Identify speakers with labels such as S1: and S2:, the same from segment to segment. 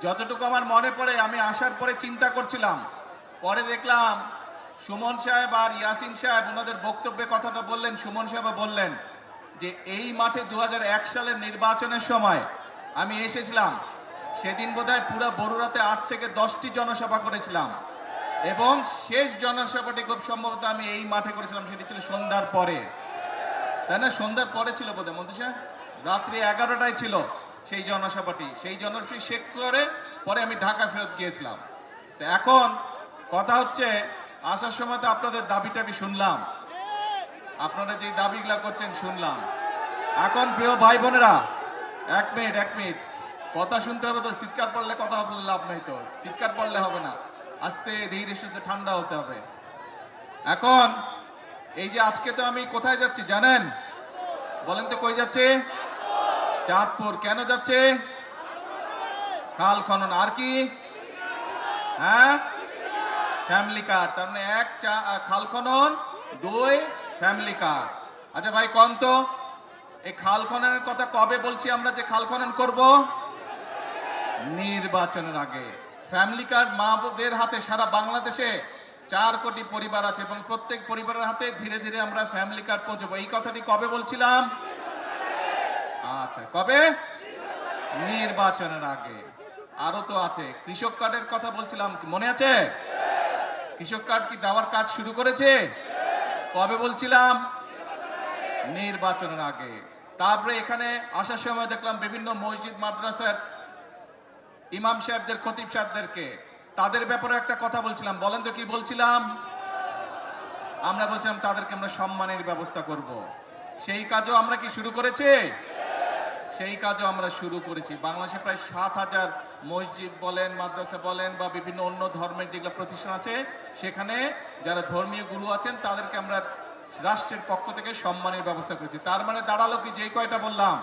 S1: যতটুকু আমার মনে পড়ে, আমি আসার পরে চিন্তা করছিলাম, পরে দেখলাম সুমন সাহেব আর ইয়াসিন সাহেব ওনাদের বক্তব্যে কথাটা বললেন। সুমন সাহেব বললেন যে এই মাঠে 2001 সালের নির্বাচনের সময় আমি এসেছিলাম, সেদিন বোধহয় পুরো বরুড়াতে 8 থেকে 10টি জনসভা করেছিলাম এবং শেষ জনসভাটি খুব সম্ভবত আমি এই মাঠে করেছিলাম, সেটি ছিল সন্ধ্যার পরে, তাই না? সন্ধ্যার পরে ছিল বোধহয় মন্ত্রী সাহেব, রাত্রি 11টায় ছিল সেই জনসভাটি। সেই জনসভা শেষ করে পরে আমি ঢাকা ফেরত গিয়েছিলাম। তো এখন কথা হচ্ছে, আসার সময় তো আপনাদের দাবি টাবি শুনলাম, আপনারা যে দাবিগুলা করছেন শুনলাম। এখন প্রিয় ভাই বোনেরা, এক মিনিট কথা শুনতে হবে তো, চিৎকার পড়লে কথা বললে লাভ নেই, তো চিৎকার পড়লে হবে না, আস্তে ধীরে সুস্থে ঠান্ডা হতে হবে। এখন এই যে আজকে তো আমি কোথায় যাচ্ছি জানেন? বলেন তো কই যাচ্ছে? চাঁদপুর। কেন যাচ্ছে? খাল খনন। আর কি? হ্যাঁ, ফ্যামিলি কার্ড। তার মানে 1 খাল খনন, 2 ফ্যামিলি কার্ড। আচ্ছা ভাই কোন তো, এই খাল খননের কথা কবে বলছি আমরা যে খাল খনন করব? নির্বাচনের আগে। ফ্যামিলি কার্ড মাদের হাতে সারা বাংলাদেশে 4 কোটি পরিবার আছে এবং প্রত্যেক পরিবারের হাতে ধীরে ধীরে আমরা ফ্যামিলি কার্ড পৌঁছবো। এই কথাটি কবে বলছিলাম? আচ্ছা, কবে? নির্বাচনের আগে। আরো তো আছে, কৃষক কার্ডের কথা বলছিলাম, মনে আছে? কৃষক কার্ড কি দেওয়ার কাজ শুরু করেছে? কবে বলছিলাম? নির্বাচনের আগে। তারপরে এখানে আসার সময় দেখলাম বিভিন্ন মসজিদ মাদ্রাসার ইমাম সাহেবদের, খতিব সাহেবদেরকে, তাদের ব্যাপারে একটা কথা বলছিলাম। বলেন তো কি বলছিলাম? আমরা বলছিলাম তাদেরকে আমরা সম্মানের ব্যবস্থা করব। সেই কাজও আমরা কি শুরু করেছি? সেই কাজও আমরা শুরু করেছি। বাংলাদেশে প্রায় 7,000 মসজিদ বলেন, মাদ্রাসা বলেন বা বিভিন্ন অন্য ধর্মের যেগুলো প্রতিষ্ঠান আছে, সেখানে যারা ধর্মীয় গুরু আছেন তাদেরকে আমরা রাষ্ট্রের পক্ষ থেকে সম্মানের ব্যবস্থা করেছি। তার মানে দাঁড়ালো কি, যেই কয়টা বললাম,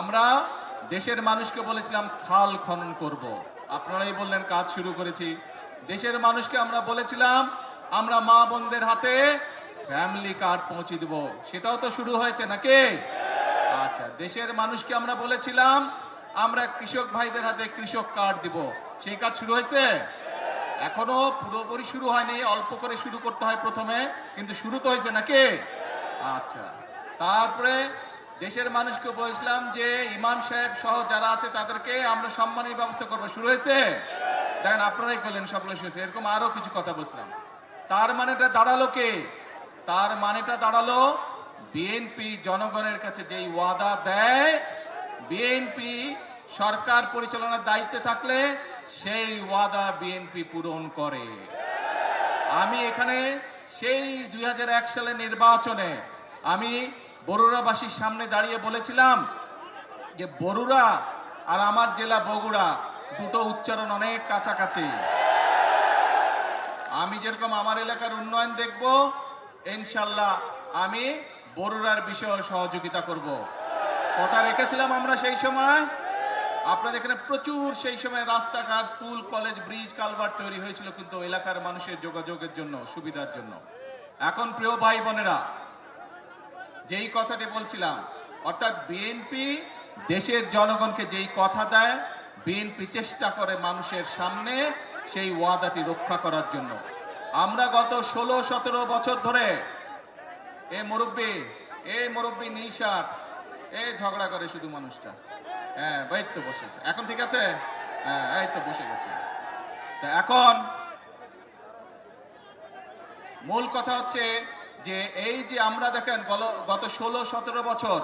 S1: আমরা দেশের মানুষকে বলেছিলাম খাল খনন করব, আপনারাই বললেন কাজ শুরু করেছি। দেশের মানুষকে আমরা বলেছিলাম আমরা মা বোনদের হাতে ফ্যামিলি কার্ড পৌঁছে দেব, সেটাও তো শুরু হয়েছে নাকি? আচ্ছা, দেশের মানুষকে আমরা বলেছিলাম আমরা কৃষক ভাইদের হাতে কৃষক কার্ড দিব, সেই কাজ শুরু হয়েছে? এখনো পুরোপুরি শুরু হয়নি, অল্প করে শুরু করতে হয় প্রথমে, কিন্তু শুরু তো হয়েছে নাকি? আচ্ছা, তারপরে দেশের মানুষকে বলেছিলাম যে ইমাম সাহেব সহ যারা আছে তাদেরকে আমরা সম্মানের ব্যবস্থা করবো, শুরু হয়েছে? দেখেন আপনারাই করলেন, সবগুলো শুরু হয়েছে। এরকম আরো কিছু কথা বলছিলাম। তার মানেটা দাঁড়ালো কে? তার মানেটা দাঁড়ালো বিএনপি জনগণের কাছে যেই ওয়াদা দেয়, বিএনপি সরকার পরিচালনার দায়িত্বে থাকলে সেই ওয়াদা বিএনপি পূরণ করে। আমি এখানে সেই 2001 সালের নির্বাচনে আমি বরুড়াবাসীর সামনে দাঁড়িয়ে বলেছিলাম যে বরুড়া আর আমার জেলা বগুড়া দুটো উচ্চারণ অনেক কাছাকাছি। আমি যেরকম আমার এলাকার উন্নয়ন দেখব, ইনশাল্লাহ আমি বরুড়ার বিষয়ে সহযোগিতা করব। কথা রেখেছিলাম আমরা সেই সময়। আপনাদের এখানে প্রচুর সেই সময় রাস্তাঘাট, স্কুল, কলেজ, ব্রিজ, কালভার্ট তৈরি হয়েছিল কিন্তু এলাকার মানুষের যোগাযোগের জন্য, সুবিধার জন্য। এখন প্রিয় ভাই বোনেরা, যেই কথাটি বলছিলাম, অর্থাৎ বিএনপি দেশের জনগণকে যেই কথা দেয়, বিএনপি চেষ্টা করে মানুষের সামনে সেই ওয়াদাটি রক্ষা করার জন্য। আমরা গত 16-17 বছর ধরে এই মুরব্বী নীল শার্ট, ঝগড়া করে শুধু মানুষটা, হ্যাঁ ভাই তো বসে, এখন ঠিক আছে? হ্যাঁ, এই তো বসে গেছে। তা এখন মূল কথা হচ্ছে যে এই যে আমরা দেখেন গত 16-17 বছর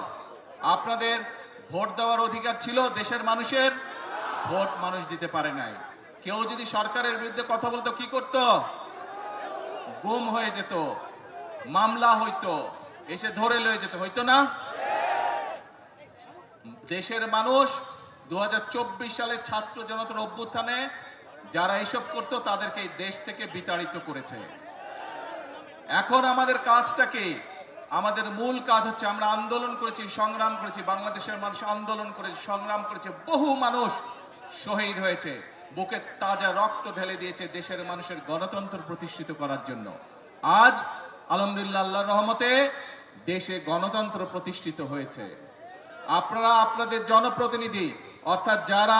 S1: আপনাদের ভোট দেওয়ার অধিকার ছিল দেশের মানুষের, ভোট মানুষ দিতে পারে নাই। কেউ যদি সরকারের বিরুদ্ধে কথা বলতো কি করত? গুম হয়ে যেত, মামলা হইতো, এসে ধরে লয়ে যেত, হইতো না? দেশের মানুষ 2024 সালের ছাত্র জনতার অভ্যুত্থানে যারা এসব করতো তাদেরকে এই দেশ থেকে বিতাড়িত করেছে। এখন আমাদের কাজটা কি? আমাদের মূল কাজ হচ্ছে আমরা আন্দোলন করেছি, সংগ্রাম করেছি, বাংলাদেশের মানুষ আন্দোলন করেছে, সংগ্রাম করেছে, বহু মানুষ শহীদ হয়েছে, বুকে তাজা রক্ত ঢেলে দিয়েছে দেশের মানুষের গণতন্ত্র প্রতিষ্ঠিত করার জন্য। আজ আলহামদুলিল্লাহ, আল্লাহর রহমতে দেশে গণতন্ত্র প্রতিষ্ঠিত হয়েছে। আপনারা আপনাদের জনপ্রতিনিধি অর্থাৎ যারা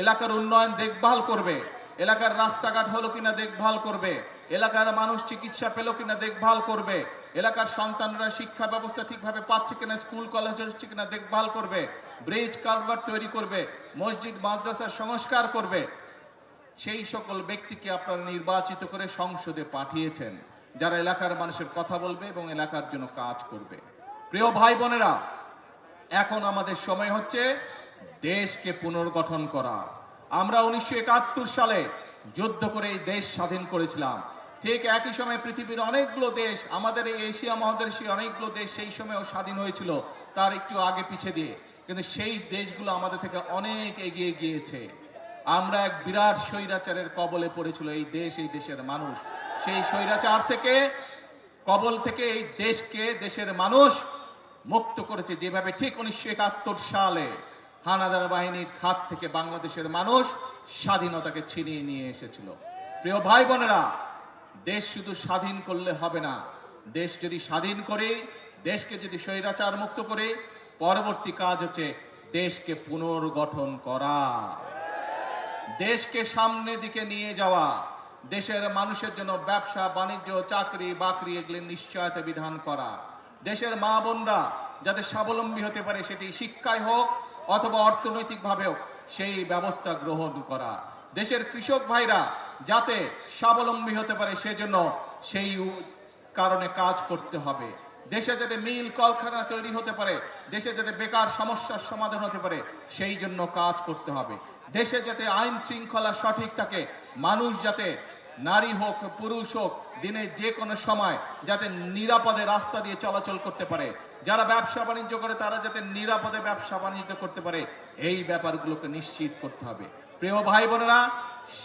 S1: এলাকার উন্নয়ন দেখভাল করবে, এলাকার রাস্তাঘাট হলো কিনা দেখভাল করবে, এলাকার মানুষ চিকিৎসা পেল কিনা দেখভাল করবে, এলাকার সন্তানরা শিক্ষা ব্যবস্থা ঠিকভাবে পাচ্ছে কিনা, স্কুল কলেজ হচ্ছে কিনা দেখভাল করবে, ব্রিজ কালভার্ট তৈরি করবে, মসজিদ মাদ্রাসার সংস্কার করবে। সেই সকল ব্যক্তিকে আপনারা নির্বাচিত করে সংসদে পাঠিয়েছেন, যারা এলাকার মানুষের কথা বলবে এবং এলাকার জন্য কাজ করবে। প্রিয় ভাই বোনেরা, এখন আমাদের সময় হচ্ছে দেশকে পুনর্গঠন করা। আমরা 1971 সালে যুদ্ধ করে এই দেশ স্বাধীন করেছিলাম। ঠিক একই সময় পৃথিবীর অনেকগুলো দেশ, আমাদের এই এশিয়া মহাদেশে অনেকগুলো দেশ সেই সময়ও স্বাধীন হয়েছিল, তার একটু আগে পিছে দিয়ে। কিন্তু সেই দেশগুলো আমাদের থেকে অনেক এগিয়ে গিয়েছে। আমরা এক বিরাট স্বৈরাচারের কবলে পড়েছিল এই দেশ, এই দেশের মানুষ। সেই স্বৈরাচার থেকে, কবল থেকে এই দেশকে, দেশের মানুষ মুক্ত করেছে। যেভাবে ঠিক 1971 সালে হানাদার বাহিনীর হাত থেকে বাংলাদেশের মানুষ স্বাধীনতাকে ছিনিয়ে নিয়ে এসেছিল। প্রিয় ভাই বোনেরা, দেশ শুধু স্বাধীন করলে হবে না। দেশ যদি স্বাধীন করে, দেশকে যদি স্বৈরাচার মুক্ত করে, পরবর্তী কাজ হচ্ছে দেশকে পুনর্গঠন করা, দেশকে সামনে দিকে নিয়ে যাওয়া, দেশের মানুষের জন্য ব্যবসা বাণিজ্য চাকরি বাকরি এগুলি নিশ্চয়তা বিধান করা, দেশের মা বোনরা যাতে স্বাবলম্বী হতে পারে, সেটি শিক্ষায় হোক অথবা অর্থনৈতিকভাবে হোক, সেই ব্যবস্থা গ্রহণ করা, দেশের কৃষক ভাইরা যাতে স্বাবলম্বী হতে পারে সেজন্য সেই কারণে কাজ করতে হবে। দেশে যাতে মিল কলকারখানা তৈরি হতে পারে, দেশে যাতে বেকার সমস্যার সমাধান হতে পারে, সেই জন্য কাজ করতে হবে। দেশে যাতে আইন শৃঙ্খলা সঠিক থাকে, মানুষ যাতে নারী হোক পুরুষ হোক দিনে যে কোনো সময় যাতে নিরাপদে রাস্তা দিয়ে চলাচল করতে পারে, যারা ব্যবসা বাণিজ্য করে তারা যাতে নিরাপদে ব্যবসা বাণিজ্য করতে পারে, এই ব্যাপারগুলোকে নিশ্চিত করতে হবে। প্রিয় ভাই বোনেরা,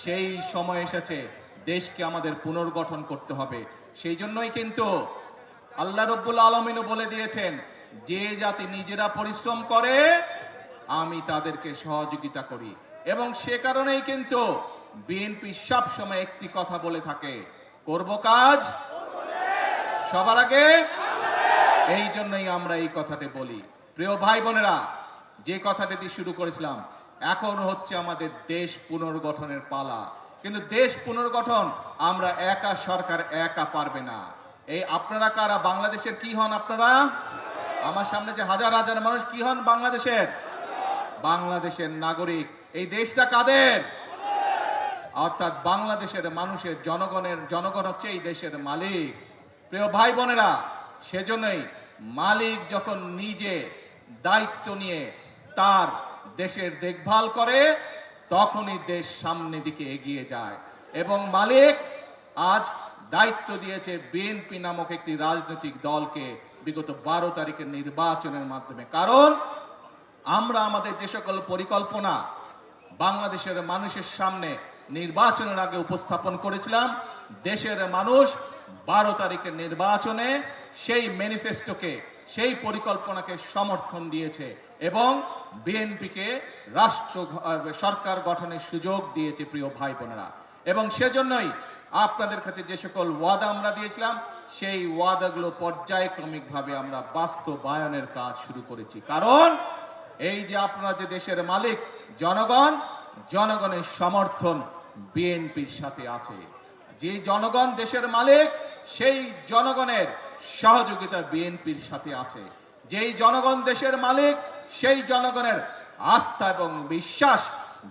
S1: সেই সময় এসেছে, দেশকে আমাদের পুনর্গঠন করতে হবে। সেই জন্যই কিন্তু আল্লাহ রব্বুল আলামিনও বলে দিয়েছেন, যে জাতি নিজেরা পরিশ্রম করে আমি তাদেরকে সহযোগিতা করি। এবং সে কারণেই কিন্তু বিএনপি সব সময় একটি কথা বলে থাকে, করব কাজ সবার আগে। এই জন্যই আমরা এই কথাটি বলি। প্রিয় ভাই বোনেরা, যে কথাটি দিয়ে শুরু করেছিলাম, এখন হচ্ছে আমাদের দেশ পুনর্গঠনের পালা। কিন্তু দেশ পুনর্গঠন আমরা একা, সরকার একা পারবে না। এই আপনারা কারা? বাংলাদেশের কি হন আপনারা? আমার সামনে যে হাজার হাজার মানুষ কি হন? বাংলাদেশের, বাংলাদেশের নাগরিক। এই দেশটা কাদের? অর্থাৎ বাংলাদেশের মানুষের, জনগণ হচ্ছে এই দেশের মালিক। প্রিয় ভাই বোনেরা, সেজন্যই মালিক যখন নিজে দায়িত্ব নিয়ে তার দেশের দেখভাল করে, তখনই দেশ সামনে দিকে এগিয়ে যায়। এবং মালিক আজ দায়িত্ব দিয়েছে বিএনপি নামক একটি রাজনৈতিক দলকে বিগত 12 তারিখের নির্বাচনের মাধ্যমে। কারণ আমরা আমাদের যে সকল পরিকল্পনা বাংলাদেশের মানুষের সামনে নির্বাচনের আগে উপস্থাপন করেছিলাম, দেশের মানুষ 12 তারিখের নির্বাচনে সেই ম্যানিফেস্টোকে, সেই পরিকল্পনাকে সমর্থন দিয়েছে এবং বিএনপিকে সরকার গঠনের সুযোগ দিয়েছে। প্রিয় ভাই বোনেরা, এবং সেজন্যই আপনাদের কাছে যে সকল ওয়াদা আমরা দিয়েছিলাম, সেই ওয়াদাগুলো পর্যায়ক্রমিকভাবে আমরা বাস্তবায়নের কাজ শুরু করেছি। কারণ এই যে আপনারা যে দেশের মালিক জনগণ, জনগণের সমর্থন বিএনপির সাথে আছে। যে জনগণ দেশের মালিক, সেই জনগণের সহযোগিতা বিএনপির সাথে আছে। যেই জনগণ দেশের মালিক, সেই জনগণের আস্থা এবং বিশ্বাস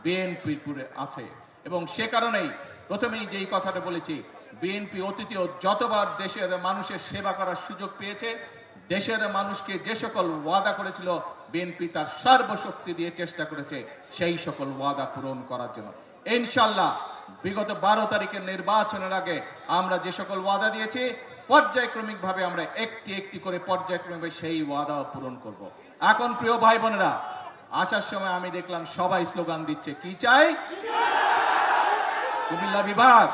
S1: বিএনপির উপরে আছে। এবং সে কারণেই প্রথমেই যেই কথাটা বলেছি, বিএনপি অতীতেও যতবার দেশের মানুষের সেবা করার সুযোগ পেয়েছে, দেশের মানুষকে যে সকল ওয়াদা করেছিল, বিএনপি তার সর্বশক্তি দিয়ে চেষ্টা করেছে সেই সকল ওয়াদা পূরণ করার জন্য। ইনশাআল্লাহ বিগত 12 তারিখের নির্বাচনের আগে আমরা যে সকল ওয়াদা দিয়েছি, পর্যায়ক্রমিকভাবে আমরা একটি একটি করে পর্যায়ক্রমিকভাবে সেই ওয়াদা পূরণ করব। এখন প্রিয় ভাই বোনেরা, আসার সময় আমি দেখলাম সবাই স্লোগান দিচ্ছে, কি চাই? কুমিল্লা বিভাগ।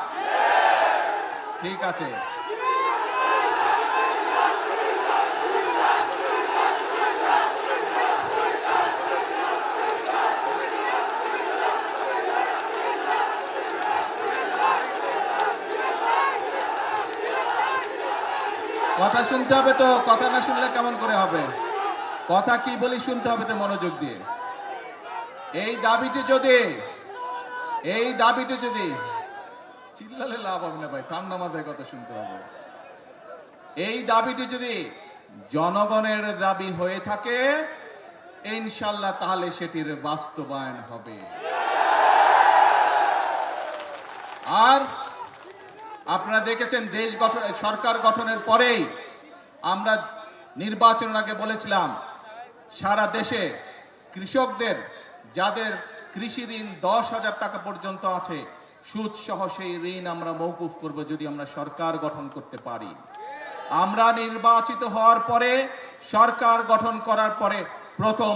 S1: ঠিক আছে, কথা শুনতে হবে তো, কথা না শুনলে কেমন করে হবে? কথা কি বলি শুনতে হবে তো মনোযোগ দিয়ে। এই দাবিটি যদি এই দাবিটি যদি চিল্লালে লাভ হবে না ভাই, ঠান্ডা মাথায় কথা শুনতে হবে। এই দাবিটি যদি জনগণের দাবি হয়ে থাকে ইনশাল্লাহ তাহলে সেটির বাস্তবায়ন হবে। আর আপনারা দেখেছেন দেশ গঠন, সরকার গঠনের পরেই আমরা নির্বাচনের আগে বলেছিলাম সারা দেশে কৃষকদের যাদের কৃষি ঋণ 10,000 টাকা পর্যন্ত আছে সুদ সহ সেই ঋণ আমরা মওকুফ করব যদি আমরা সরকার গঠন করতে পারি। আমরা নির্বাচিত হওয়ার পরে সরকার গঠন করার পরে প্রথম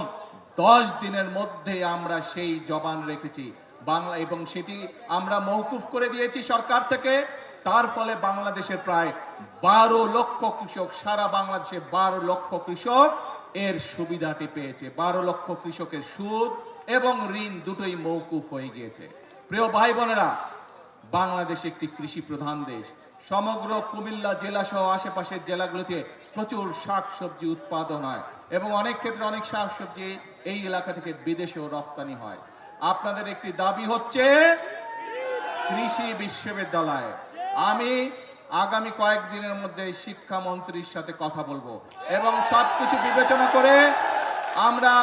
S1: 10 দিনের মধ্যে আমরা সেই জবান রেখেছি বাংলা, এবং সেটি আমরা মওকুফ করে দিয়েছি সরকার থেকে। তার ফলে বাংলাদেশের প্রায় 12 লক্ষ কৃষক, সারা বাংলাদেশে 12 লক্ষ কৃষক এর সুবিধাটি পেয়েছে। 12 লক্ষ কৃষকের সুদ এবং ঋণ দুটোই মওকুফ হয়ে গিয়েছে। প্রিয় ভাই বোনেরা, বাংলাদেশ একটি কৃষি প্রধান দেশ। সমগ্র কুমিল্লা জেলা সহ আশেপাশের জেলাগুলোতে প্রচুর শাকসবজি উৎপাদন হয় এবং অনেক ক্ষেত্রে অনেক শাকসবজি এই এলাকা থেকে বিদেশেও রপ্তানি হয়। আপনাদের একটি দাবি হচ্ছে কৃষি বিশ্ববিদ্যালয়। আমি আগামী কয়েকদিনের মধ্যে শিক্ষামন্ত্রীর সাথে কথা বলবো এবং সবকিছু বিবেচনা করে আমরা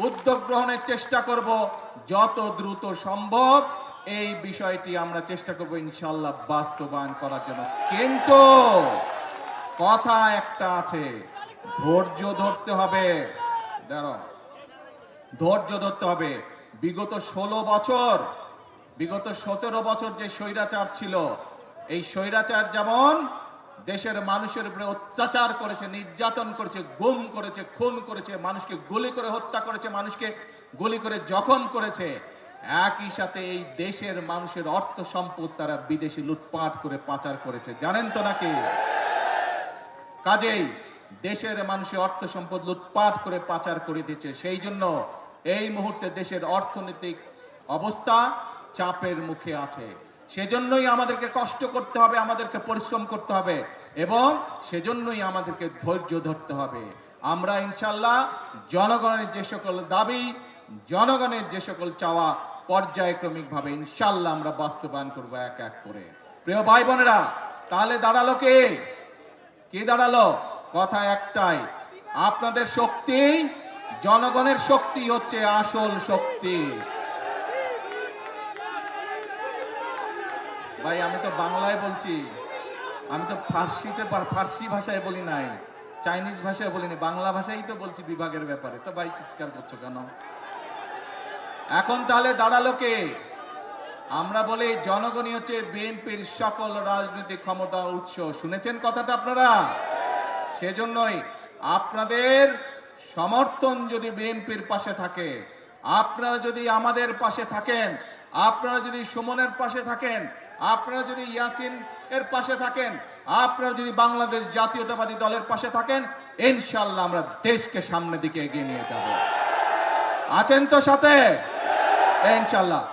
S1: উদ্যোগ গ্রহণের চেষ্টা করব যত দ্রুত সম্ভব। এই বিষয়টি আমরা চেষ্টা করব ইনশাল্লাহ বাস্তবায়ন করার জন্য। কিন্তু কথা একটা আছে, ধৈর্য ধরতে হবে। ধৈর্য ধরতে হবে। বিগত 16 বছর, বিগত 17 বছর যে স্বৈরাচার ছিল, এই স্বৈরাচার যেমন দেশের মানুষের উপরে অত্যাচার করেছে, নির্যাতন করেছে, গুম করেছে, খুন করেছে, মানুষকে গুলি করে হত্যা করেছে, মানুষকে গুলি করে জখম করেছে, একই সাথে এই দেশের মানুষের অর্থ সম্পদ তারা বিদেশে লুটপাট করে পাচার করেছে। জানেন তো নাকি? কাজেই দেশের মানুষের অর্থ সম্পদ লুটপাট করে পাচার করে দিয়েছে। সেই জন্য এই মুহূর্তে দেশের অর্থনৈতিক অবস্থা চাপের মুখে আছে। সেজন্যই আমাদেরকে কষ্ট করতে হবে, আমাদেরকে পরিশ্রম করতে হবে এবং সেজন্যই আমাদেরকে ধৈর্য ধরতে হবে। আমরা ইনশাল্লাহ জনগণের যে সকল দাবি, জনগণের যে সকল চাওয়া পর্যায়ক্রমিক ভাবে ইনশাল্লাহ আমরা বাস্তবায়ন করব এক এক করে। প্রিয় ভাই বোনেরা, তাহলে দাঁড়ালো কে? কি দাঁড়ালো? কথা একটাই, আপনাদের শক্তি, জনগণের শক্তি হচ্ছে আসল শক্তি। ভাই আমি তো বাংলায় বলছি, আমি তো ফার্সি ভাষায় বলি নাই, চাইনিজ ভাষায় বলিনি, বাংলা ভাষাই তো বলছি বিভাগের ব্যাপারে। তো ভাই চিৎকার করছো কেন? এখন তাহলে দাঁড়ালো কে? আমরা বলি জনগণই হচ্ছে বিএনপির সকল রাজনৈতিক ক্ষমতা উৎস। শুনেছেন কথাটা আপনারা? সেজন্যই আপনাদের সমর্থন যদি বিএনপির পাশে থাকে, আপনারা যদি আমাদের পাশে থাকেন, আপনারা যদি সুমনের পাশে থাকেন, আপনারা যদি ইয়াসিন এর পাশে থাকেন, আপনারা যদি বাংলাদেশ জাতীয়তাবাদী দলের পাশে থাকেন, ইনশাআল্লাহ আমরা দেশকে সামনের দিকে এগিয়ে নিয়ে যাব। আছেন তো সাথে? ইনশাআল্লাহ।